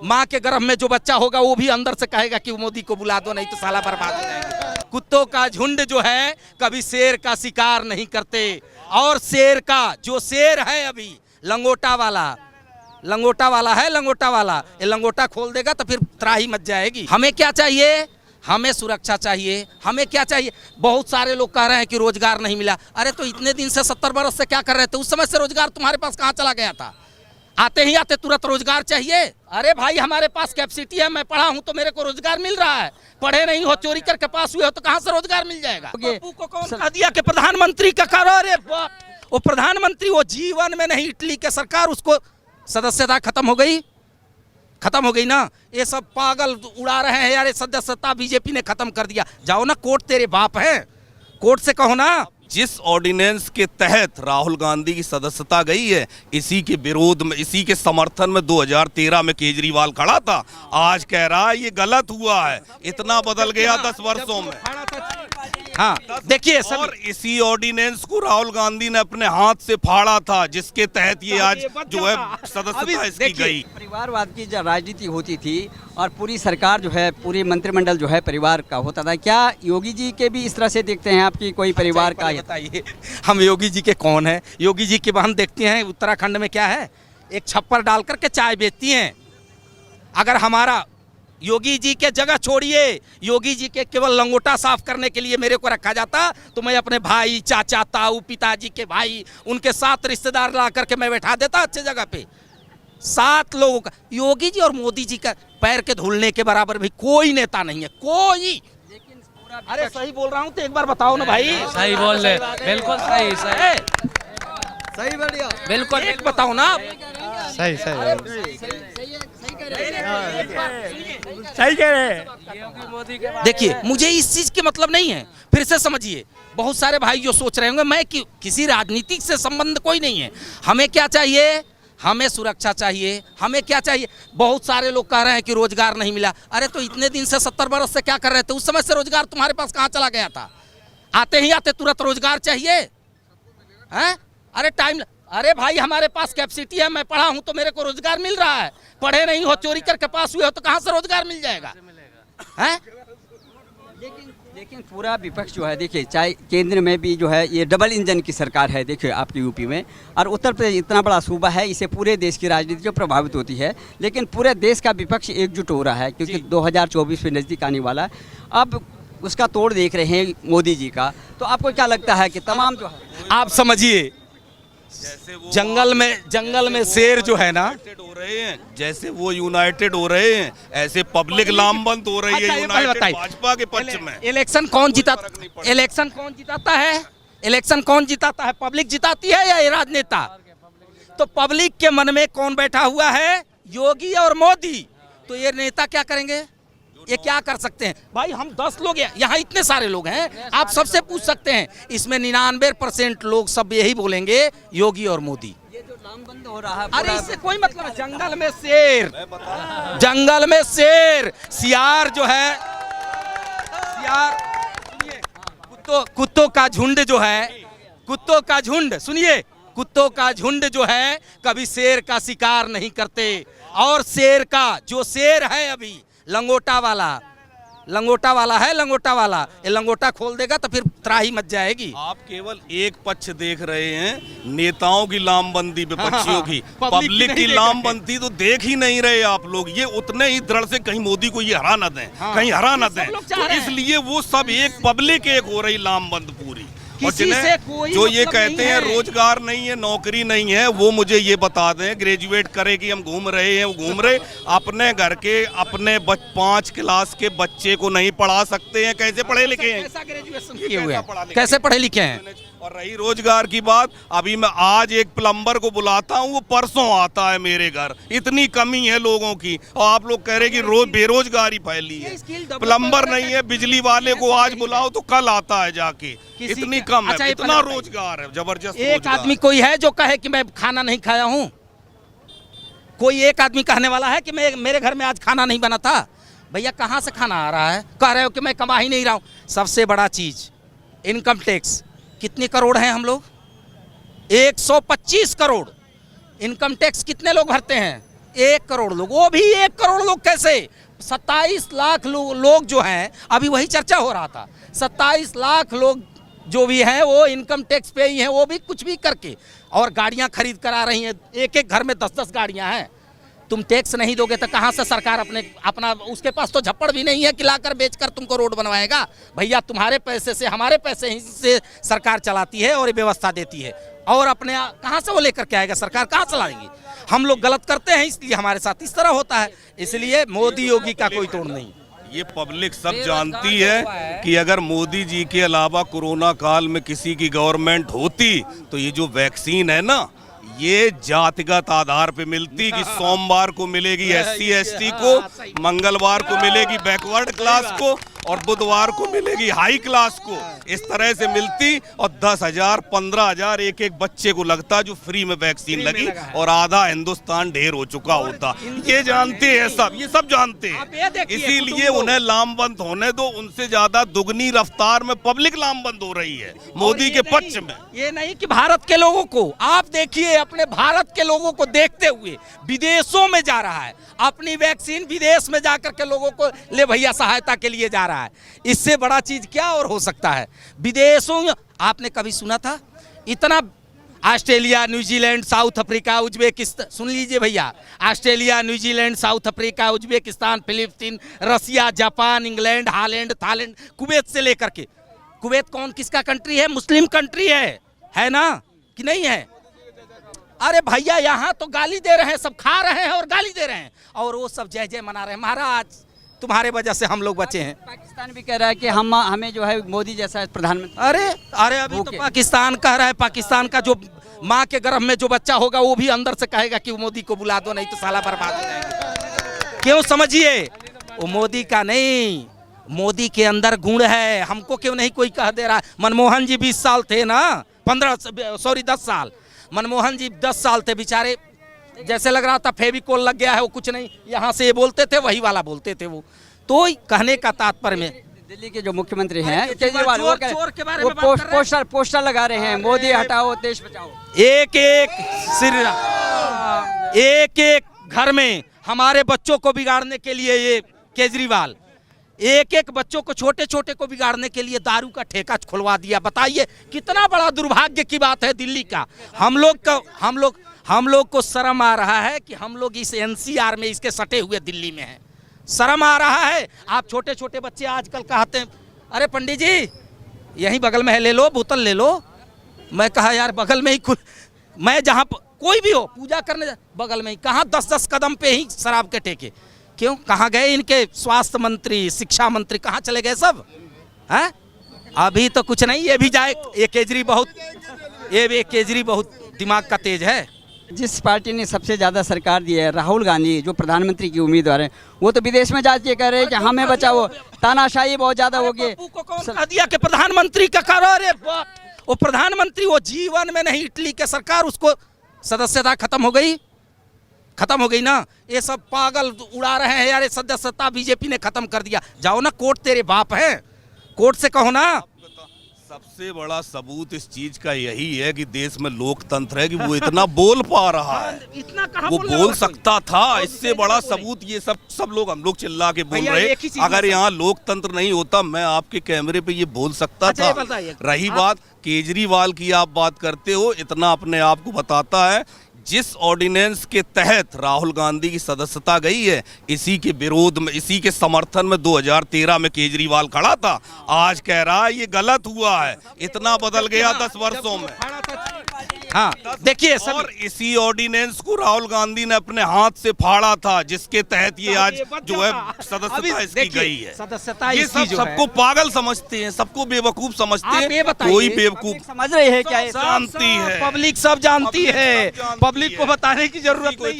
माँ के गर्भ में जो बच्चा होगा वो भी अंदर से कहेगा कि मोदी को बुला दो, नहीं तो साला बर्बाद हो जाएगा। कुत्तों का झुंड जो है कभी शेर का शिकार नहीं करते, और शेर का जो शेर है अभी लंगोटा वाला है, लंगोटा वाला, ये लंगोटा खोल देगा तो फिर त्राही मच जाएगी। हमें क्या चाहिए? हमें सुरक्षा चाहिए। हमें क्या चाहिए? बहुत सारे लोग कह रहे हैं कि रोजगार नहीं मिला। अरे तो इतने दिन से 70 बरस से क्या कर रहे थे? उस समय से रोजगार तुम्हारे पास कहाँ चला गया था? आते ही आते तुरंत रोजगार चाहिए? अरे भाई हमारे पास कैपेसिटी है, मैं पढ़ा हूं तो मेरे को रोजगार मिल रहा है। पढ़े नहीं हो, चोरी करके पास हुए हो तो कहां से रोजगार मिल जाएगा? पप्पू को कौन कह दिया कि प्रधानमंत्री का करो? अरे वो प्रधानमंत्री वो जीवन में नहीं, इटली के सरकार उसको सदस्यता खत्म हो गई ना। ये सब पागल उड़ा रहे हैं यार, सदस्यता बीजेपी ने खत्म कर दिया। जाओ ना कोर्ट, तेरे बाप है, कोर्ट से कहो ना। जिस ऑर्डिनेंस के तहत राहुल गांधी की सदस्यता गई है, इसी के विरोध में, इसी के समर्थन में 2013 में केजरीवाल खड़ा था। आज कह रहा है ये गलत हुआ है। इतना बदल गया 10 वर्षों में। हाँ देखिए, और इसी ऑर्डिनेंस को राहुल गांधी ने अपने हाथ से फाड़ा था, जिसके तहत ये आज जो है सदस्यता इसकी गई। परिवारवाद की जो राजनीति होती थी और पूरी सरकार जो है, पूरी मंत्रिमंडल जो है परिवार का होता था। क्या योगी जी के भी इस तरह से देखते हैं आपकी कोई परिवार का? बताइए, हम योगी जी के कौन है? योगी जी की बहन देखते हैं उत्तराखंड में क्या है, एक छप्पर डाल करके चाय बेचती हैं। अगर हमारा योगी जी के जगह छोड़िए, योगी जी के केवल लंगोटा साफ करने के लिए मेरे को रखा जाता तो मैं अपने भाई, चाचा, ताऊ, पिताजी के भाई, उनके 7 रिश्तेदार ला करके मैं बैठा देता अच्छे जगह पे। 7 लोगों का, योगी जी और मोदी जी का पैर के धुलने के बराबर भी कोई नेता नहीं है, कोई। अरे सही बोल रहा हूँ तो एक बार बताओ ना भाई। सही बोल रहे, बिल्कुल सही बढ़िया, बिल्कुल एक बताओ ना। सही कह रहे। देखिए, मुझे इस चीज के मतलब नहीं है, फिर से समझिए। बहुत सारे भाई जो सोच रहे होंगे मैं किसी राजनीतिक से संबंध कोई नहीं है। हमें क्या चाहिए? हमें सुरक्षा चाहिए। हमें क्या चाहिए? बहुत सारे लोग कह रहे हैं कि रोजगार नहीं मिला। अरे तो इतने दिन से 70 बरस से क्या कर रहे थे? उस समय से रोजगार तुम्हारे पास कहाँ चला गया था? आते ही आते तुरंत रोजगार चाहिए? हैं? अरे टाइम, अरे भाई हमारे पास कैपेसिटी है, मैं पढ़ा हूं तो मेरे को रोजगार मिल रहा है। पढ़े नहीं हो, चोरी करके पास हुए हो तो कहां से रोजगार मिल जाएगा? हैं? लेकिन पूरा विपक्ष जो है, देखिए, चाहे केंद्र में भी जो है ये डबल इंजन की सरकार है, देखिए आपकी यूपी में, और उत्तर प्रदेश इतना बड़ा सूबा है, इसे पूरे देश की राजनीति जो प्रभावित होती है। लेकिन पूरे देश का विपक्ष एकजुट हो रहा है, क्योंकि 2024 में नज़दीक आने वाला है। अब उसका तोड़ देख रहे हैं मोदी जी का, तो आपको क्या लगता है कि तमाम जो है, आप समझिए, जंगल में शेर जो है ना, हो रहे हैं, जैसे वो यूनाइटेड हो रहे हैं, ऐसे पब्लिक लामबंद हो रही है यूनाइटेड भाजपा के पक्ष में। इलेक्शन कौन जिताता है? पब्लिक जिताती है या ये राजनेता? तो पब्लिक के मन में कौन बैठा हुआ है? योगी और मोदी। तो ये नेता क्या करेंगे? ये क्या कर सकते हैं? भाई हम 10 लोग, यहाँ इतने सारे लोग हैं, आप सबसे पूछ सकते हैं। इसमें 99% लोग सब यही बोलेंगे योगी और मोदी। ये जो लामबंद हो रहा है, अरे इससे कोई मतलब है? जंगल में शेर, सियार जो है, सियार, सुनिए, कुत्तों का झुंड जो है, कुत्तों का झुंड जो है कभी शेर का शिकार नहीं करते। और शेर का जो शेर है अभी लंगोटा वाला है, ये लंगोटा खोल देगा तो फिर त्राही मच जाएगी। आप केवल एक पक्ष देख रहे हैं, नेताओं की लामबंदी, विपक्षियों की। पब्लिक की लामबंदी तो देख ही नहीं रहे आप लोग। ये उतने ही दृढ़ से कहीं मोदी को ये हरा न दें, कहीं हरा न दें, तो इसलिए वो सब एक पब्लिक एक हो रही लामबंद पूरी। और जिन्हें जो ये कहते हैं रोजगार नहीं है, नौकरी नहीं है, वो मुझे ये बता दें, ग्रेजुएट करे कि हम घूम रहे हैं, वो घूम रहे अपने घर के अपने 5 क्लास के बच्चे को नहीं पढ़ा सकते हैं। कैसे पढ़े लिखे हैं? ग्रेजुएशन किए हुए हैं, कैसे पढ़े लिखे हैं? और रही रोजगार की बात, अभी मैं आज एक प्लम्बर को बुलाता हूँ, वो परसों आता है मेरे घर। इतनी कमी है लोगों की, और आप लोग कह रहे कि बेरोजगारी फैली है। प्लम्बर नहीं है, बिजली वाले को आज बुलाओ तो कल आता है जाके। इतनी कम है, इतना रोजगार है, जबरदस्त। एक आदमी कोई है जो कहे कि मैं खाना नहीं खाया हूँ? कोई एक आदमी कहने वाला है कि मेरे घर में आज खाना नहीं बना था? भैया कहाँ से खाना आ रहा है? कह रहे हो कि मैं कमा ही नहीं रहा हूँ। सबसे बड़ा चीज इनकम टैक्स। कितने करोड़ हैं हम लोग? 125 करोड़। इनकम टैक्स कितने लोग भरते हैं? 1 करोड़ लोग, वो भी 1 करोड़ लोग कैसे? 27 लाख लोग जो हैं, अभी वही चर्चा हो रहा था, 27 लाख लोग जो भी हैं वो इनकम टैक्स पे ही हैं, वो भी कुछ भी करके, और गाड़ियां खरीद कर आ रही हैं। एक एक घर में 10-10 गाड़ियां हैं। तुम टैक्स नहीं दोगे तो कहाँ से सरकार अपना उसके पास तो झप्पड़ भी नहीं है कि लाकर बेचकर तुमको रोड बनवाएगा। भैया तुम्हारे पैसे से, हमारे पैसे ही से सरकार चलाती है और व्यवस्था देती है, और अपने कहाँ से वो लेकर के आएगा? सरकार कहाँ चलाएगी? हम लोग गलत करते हैं, इसलिए हमारे साथ इस तरह होता है। इसलिए मोदी योगी का कोई तोड़ नहीं। ये पब्लिक सब जानती है कि अगर मोदी जी के अलावा कोरोना काल में किसी की गवर्नमेंट होती तो ये जो वैक्सीन है ना, ये जातिगत आधार पे मिलती कि सोमवार को मिलेगी SC ST को, मंगलवार को मिलेगी बैकवर्ड क्लास को, और बुधवार को मिलेगी हाई क्लास को। इस तरह से मिलती, और 10,000 15,000 एक एक बच्चे को लगता जो फ्री में वैक्सीन लगी, और आधा हिंदुस्तान ढेर हो चुका होता। ये जानते हैं सब, ये सब जानते हैं, इसीलिए उन्हें लामबंद होने दो। उनसे ज्यादा दुगनी रफ्तार में पब्लिक लामबंद हो रही है मोदी के पक्ष में। ये नहीं कि भारत के लोगों को, आप देखिए अपने भारत के लोगों को देखते हुए विदेशों में जा रहा है, अपनी वैक्सीन विदेश में जाकर के लोगों को ले भैया सहायता के लिए जा रहा है। इससे बड़ा चीज क्या और हो सकता है? विदेशों में आपने कभी सुना था इतना? Australia, New Zealand, South Africa, Uzbekistan, सुन लीजिए भैया, Australia, New Zealand, South Africa, Uzbekistan, Philippines, Russia, Japan, England, Holland, Thailand, Kuwait से लेकर के, कुवैत कौन किसका कंट्री है? मुस्लिम कंट्री है ना कि नहीं है? अरे भैया यहाँ तो गाली दे रहे हैं, सब खा रहे हैं और गाली दे रहे हैं, और वो सब जय जय मना रहे हैं। महाराज तुम्हारे वजह से हम लोग बचे हैं। पाकिस्तान भी कह रहा है कि हमें जो है मोदी जैसा प्रधानमंत्री। अरे अभी तो पाकिस्तान कह रहा है, पाकिस्तान का जो माँ के गर्भ में जो बच्चा होगा वो भी अंदर से कहेगा कि मोदी को बुला दो, नहीं तो साला बर्बाद हो जाएगा। क्यों? समझिए, वो मोदी का नहीं, मोदी के अंदर गुण है। हमको क्यों नहीं कोई कह दे रहा है? मनमोहन जी 20 साल थे ना, 10 साल। मनमोहन जी 10 साल थे बेचारे, जैसे लग रहा था फेविकोल लग गया है, वो कुछ नहीं, यहाँ से ये बोलते थे वही वाला बोलते थे वो। तो कहने का तात्पर्य में दिल्ली के जो मुख्यमंत्री हैं केजरीवाल, चोर के बारे में बात कर रहे हैं। पोस्टर लगा रहे हैं, मोदी हटाओ देश बचाओ। एक घर में हमारे बच्चों को बिगाड़ने के लिए ये केजरीवाल एक घर को छोटे छोटे को बिगाड़ने के लिए दारू का ठेका खुलवा दिया। बताइए कितना बड़ा दुर्भाग्य की बात है दिल्ली का। हम लोग को शर्म आ रहा है कि हम लोग इस NCR में इसके सटे हुए दिल्ली में हैं। शर्म आ रहा है। आप छोटे छोटे बच्चे आजकल कहते हैं, अरे पंडित जी यहीं बगल में है, ले लो बोतल ले लो। मैं कहा यार बगल में ही मैं जहाँ कोई भी हो पूजा करने बगल में ही, कहाँ 10-10 कदम पे ही शराब के ठेके। क्यों? कहाँ गए इनके स्वास्थ्य मंत्री, शिक्षा मंत्री, कहाँ चले गए सब? हैं? अभी तो कुछ नहीं, ये भी जाए। ये केजरी बहुत दिमाग का तेज है। जिस पार्टी ने सबसे ज़्यादा सरकार दी है, राहुल गांधी जो प्रधानमंत्री की उम्मीदवार हैं, वो तो विदेश में जाके कह रहे हैं कि हमें बचाओ, तानाशाही बहुत ज़्यादा हो गई। कौन कह दिया कि प्रधानमंत्री का करो? अरे वो प्रधानमंत्री वो जीवन में नहीं, इटली के सरकार उसको सदस्यता खत्म हो गई ना। ये सब पागल उड़ा रहे हैं यार, ये सदस्यता बीजेपी ने खत्म कर दिया। जाओ ना कोर्ट, तेरे बाप है, कोर्ट से कहो ना। सबसे बड़ा सबूत इस चीज का यही है कि देश में लोकतंत्र है कि वो इतना बोल पा रहा है। इतना कहाँ वो बोल सकता था। इससे बड़ा सबूत ये सब लोग, हम लोग चिल्ला के बोल रहे हैं। अगर यहाँ लोकतंत्र नहीं होता मैं आपके कैमरे पे ये बोल सकता था। रही बात केजरीवाल की, आप बात करते हो, इतना अपने आप को बताता है। जिस ऑर्डिनेंस के तहत राहुल गांधी की सदस्यता गई है, इसी के विरोध में, इसी के समर्थन में 2013 में केजरीवाल खड़ा था। आज कह रहा है ये गलत हुआ है। इतना बदल गया 10 वर्षों में। हाँ देखिए, और इसी ऑर्डिनेंस को राहुल गांधी ने अपने हाथ से फाड़ा था, जिसके तहत ये आज जो है सदस्यता इसकी गई है। सदस्यता ये सबको पागल समझते हैं, सबको बेवकूफ समझते हैं। कोई बेवकूफ समझ रहे हैं क्या? जानती है, पब्लिक सब जानती है। पब्लिक को बताने की जरूरत नहीं।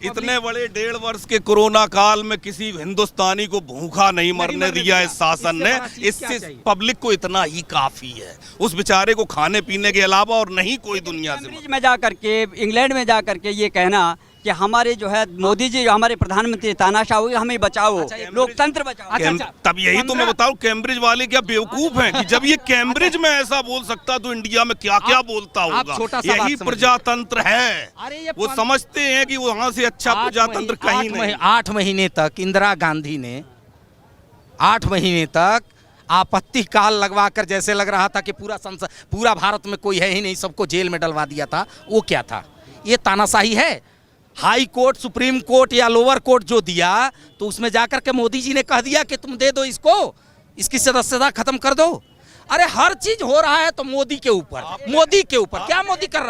इतने बड़े 1.5 वर्ष के कोरोना काल में किसी हिंदुस्तानी को भूखा नहीं मरने दिया इस शासन ने। इससे पब्लिक को इतना ही काफी है। उस बेचारे को खाने पीने के अलावा और नहीं कोई दुनिया से। में जा करके, इंग्लैंड में जा करके ये कहना कि हमारे जो है मोदी जी, हमारे प्रधानमंत्री तानाशाह हो, हमें बचाओ, लोकतंत्र बचाओ। अच्छा, तब यही तो मैं बताऊं, कैम्ब्रिज वाले क्या बेवकूफ हैं कि जब ये कैम्ब्रिज में ऐसा बोल सकता तो इंडिया में क्या क्या बोलता आप होगा। छोटा सा बात यही समझिए। प्रजातंत्र है। अरे ये वो समझते हैं कि वहां से अच्छा प्रजातंत्र कहीं नहीं। 8 महीने तक इंदिरा गांधी ने 8 महीने तक आपत्ति काल लगवाकर, जैसे लग रहा था कि पूरा भारत में कोई है ही नहीं, सबको जेल में डलवा दिया था। वो क्या था? ये तानाशाही है। हाई कोर्ट, सुप्रीम कोर्ट या लोअर कोर्ट जो दिया, तो उसमें जाकर के मोदी जी ने कह दिया कि तुम दे दो इसको, इसकी सदस्यता खत्म कर दो। अरे हर चीज हो रहा है तो मोदी के ऊपर, मोदी के ऊपर क्या मोदी कर रहा है?